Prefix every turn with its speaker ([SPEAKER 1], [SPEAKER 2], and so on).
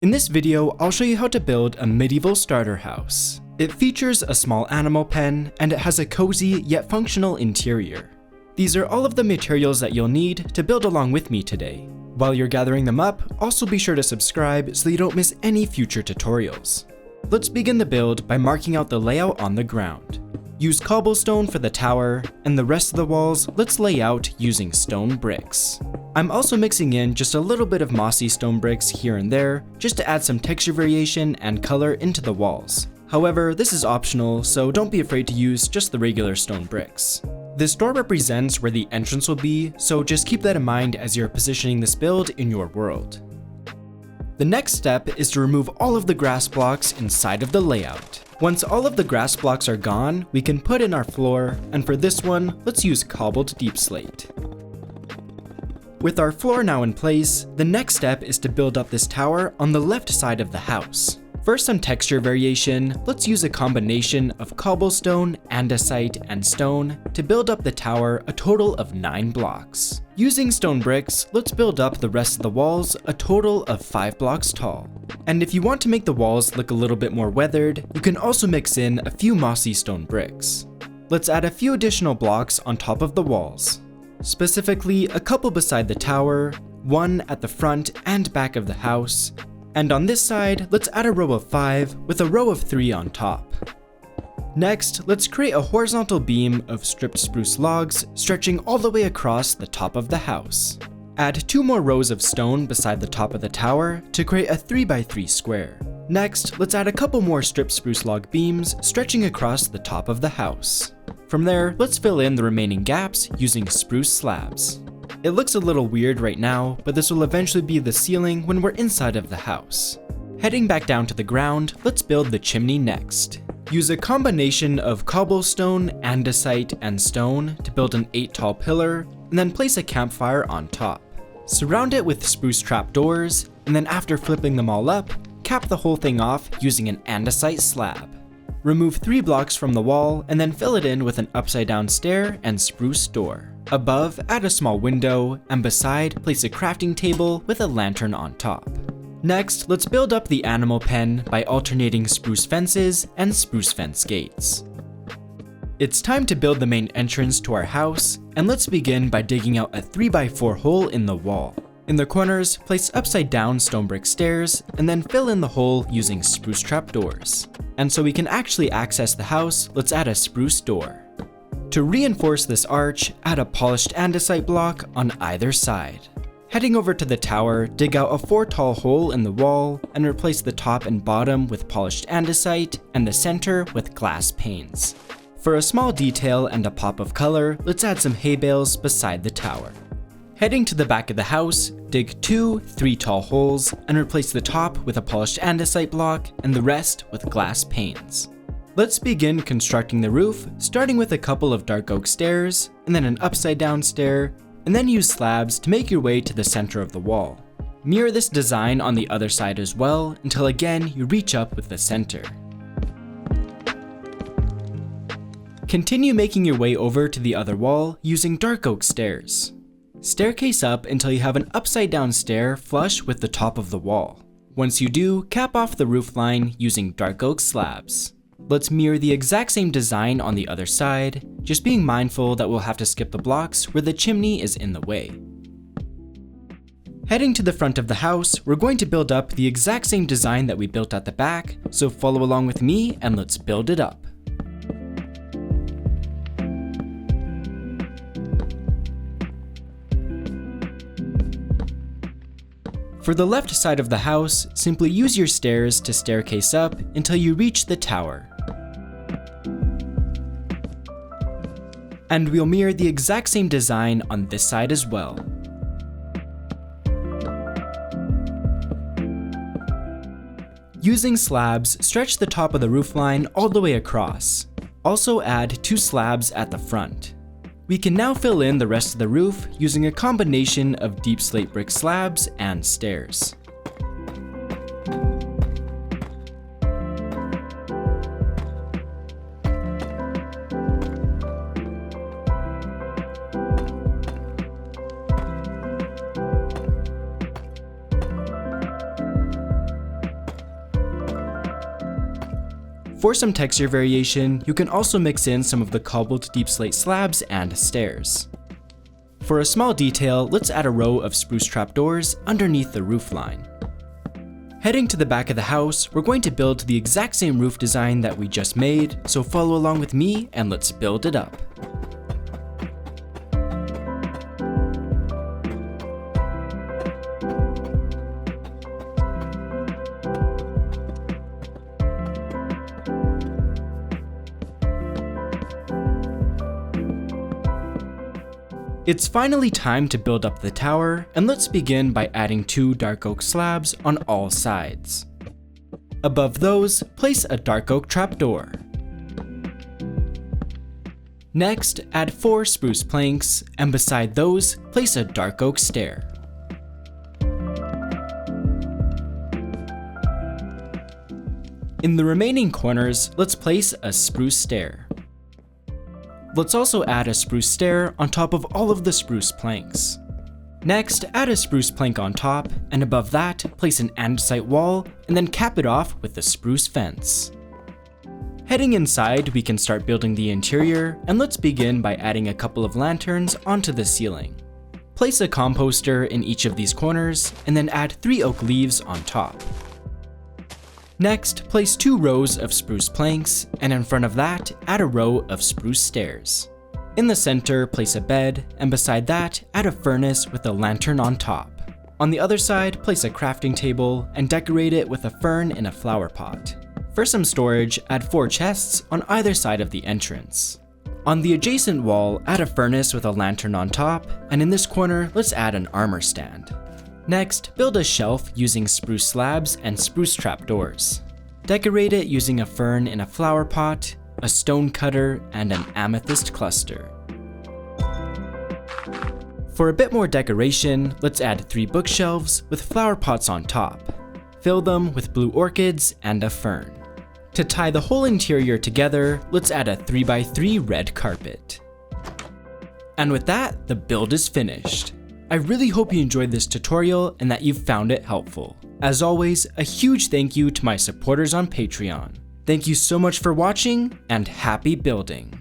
[SPEAKER 1] In this video, I'll show you how to build a medieval starter house. It features a small animal pen, and it has a cozy yet functional interior. These are all of the materials that you'll need to build along with me today. While you're gathering them up, also be sure to subscribe so you don't miss any future tutorials. Let's begin the build by marking out the layout on the ground. Use cobblestone for the tower, and the rest of the walls let's lay out using stone bricks. I'm also mixing in just a little bit of mossy stone bricks here and there, just to add some texture variation and color into the walls. However, this is optional, so don't be afraid to use just the regular stone bricks. This door represents where the entrance will be, so just keep that in mind as you're positioning this build in your world. The next step is to remove all of the grass blocks inside of the layout. Once all of the grass blocks are gone, we can put in our floor, and for this one, let's use cobbled deep slate. With our floor now in place, the next step is to build up this tower on the left side of the house. For some texture variation, let's use a combination of cobblestone, andesite, and stone to build up the tower a total of 9 blocks. Using stone bricks, let's build up the rest of the walls a total of 5 blocks tall. And if you want to make the walls look a little bit more weathered, you can also mix in a few mossy stone bricks. Let's add a few additional blocks on top of the walls. Specifically, a couple beside the tower, one at the front and back of the house, and on this side, let's add a row of 5 with a row of 3 on top. Next, let's create a horizontal beam of stripped spruce logs stretching all the way across the top of the house. Add 2 more rows of stone beside the top of the tower to create a 3x3 square. Next, let's add a couple more stripped spruce log beams stretching across the top of the house. From there, let's fill in the remaining gaps using spruce slabs. It looks a little weird right now, but this will eventually be the ceiling when we're inside of the house. Heading back down to the ground, let's build the chimney next. Use a combination of cobblestone, andesite, and stone to build an 8 tall pillar, and then place a campfire on top. Surround it with spruce trapdoors, and then after flipping them all up, cap the whole thing off using an andesite slab. Remove 3 blocks from the wall, and then fill it in with an upside down stair and spruce door. Above, add a small window, and beside, place a crafting table with a lantern on top. Next, let's build up the animal pen by alternating spruce fences and spruce fence gates. It's time to build the main entrance to our house, and let's begin by digging out a 3x4 hole in the wall. In the corners, place upside down stone brick stairs, and then fill in the hole using spruce trapdoors. And so we can actually access the house, let's add a spruce door. To reinforce this arch, add a polished andesite block on either side. Heading over to the tower, dig out a 4 tall hole in the wall and replace the top and bottom with polished andesite and the center with glass panes. For a small detail and a pop of color, let's add some hay bales beside the tower. Heading to the back of the house, dig 2 3 tall holes and replace the top with a polished andesite block and the rest with glass panes. Let's begin constructing the roof, starting with a couple of dark oak stairs, and then an upside down stair, and then use slabs to make your way to the center of the wall. Mirror this design on the other side as well, until again you reach up with the center. Continue making your way over to the other wall using dark oak stairs. Staircase up until you have an upside down stair flush with the top of the wall. Once you do, cap off the roof line using dark oak slabs. Let's mirror the exact same design on the other side, just being mindful that we'll have to skip the blocks where the chimney is in the way. Heading to the front of the house, we're going to build up the exact same design that we built at the back, so follow along with me and let's build it up. For the left side of the house, simply use your stairs to staircase up until you reach the tower. And we'll mirror the exact same design on this side as well. Using slabs, stretch the top of the roofline all the way across. Also add 2 slabs at the front. We can now fill in the rest of the roof using a combination of deep slate brick slabs and stairs. For some texture variation, you can also mix in some of the cobbled deep slate slabs and stairs. For a small detail, let's add a row of spruce trapdoors underneath the roof line. Heading to the back of the house, we're going to build the exact same roof design that we just made, so follow along with me and let's build it up. It's finally time to build up the tower, and let's begin by adding 2 dark oak slabs on all sides. Above those, place a dark oak trapdoor. Next, add 4 spruce planks, and beside those, place a dark oak stair. In the remaining corners, let's place a spruce stair. Let's also add a spruce stair on top of all of the spruce planks. Next, add a spruce plank on top, and above that, place an andesite wall, and then cap it off with a spruce fence. Heading inside, we can start building the interior, and let's begin by adding a couple of lanterns onto the ceiling. Place a composter in each of these corners, and then add 3 oak leaves on top. Next, place 2 rows of spruce planks, and in front of that, add a row of spruce stairs. In the center, place a bed, and beside that, add a furnace with a lantern on top. On the other side, place a crafting table, and decorate it with a fern in a flower pot. For some storage, add 4 chests on either side of the entrance. On the adjacent wall, add a furnace with a lantern on top, and in this corner, let's add an armor stand. Next, build a shelf using spruce slabs and spruce trapdoors. Decorate it using a fern in a flower pot, a stone cutter, and an amethyst cluster. For a bit more decoration, let's add 3 bookshelves with flower pots on top. Fill them with blue orchids and a fern. To tie the whole interior together, let's add a 3x3 red carpet. And with that, the build is finished. I really hope you enjoyed this tutorial and that you found it helpful. As always, a huge thank you to my supporters on Patreon. Thank you so much for watching, and happy building!